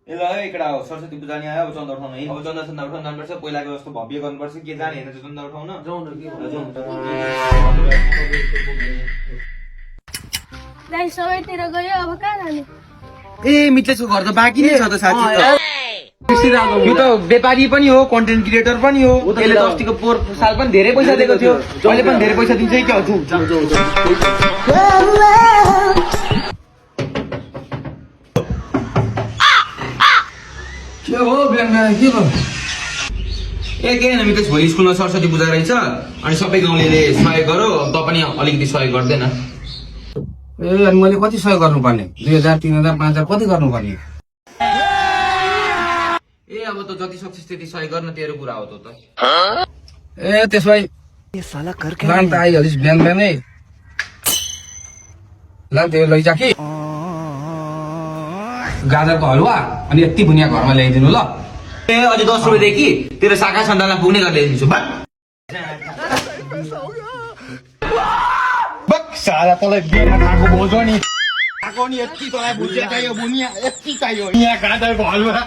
ए ल है केटा हो सरस्वती पूजा नि आयो अब चन्दा उठाउन है अब चन्दा उठाउनुपर्छ पहिलाको जस्तो भव्य गर्नुपर्छ के जाने हेर्न चाहिँ चन्दा उठाउन जाउँ न के दाइ सबैतिर गयो अब कहाँ जाने ए मित्लेशको घर त बाँकी नै छ त साथी यो यो त व्यापारी पनि हो कन्टेन्ट क्रिएटर पनि हो यसले त अस्तिको पोहोर साल पनि धेरै पैसा दिएको थियो अहिले पनि धेरै पैसा दिन्छ कि हजुर के हो बेङ्गा के भयो ए के होइन मित्लेश भोलि स्कुलमा सरस्वती पूजा रहेछ अनि सबै गाउँले सहयोग गरौ त पनि अलिकति सहयोग गर्दैन ए अनि मैले कति सहयोग गर्नुपर्ने 2000 3000 5000 कति गर्नुपर्ने ए अब त जति सक्छस् त्यति सहयोग गर्न तेरो कुरा हो त ए त्यसो भए लान त आइहालिस् बिहान बिहानै लान त्यो लैजा कि गाजरको हलुवा अनि यति बुनिया घरमा ल्याइदिनु ल ए अझै 10 रुपियाँ देखि तेरो शाखा सन्तानलाई पुग्ने गरेर ल्याइदिन्छु साला तँलाई बिहेमा खाएको बोझो नि खाएको नि यति तँलाई भुजिया चाहियो बुनिया यति चाहियो यहाँ गाजरको हलुवा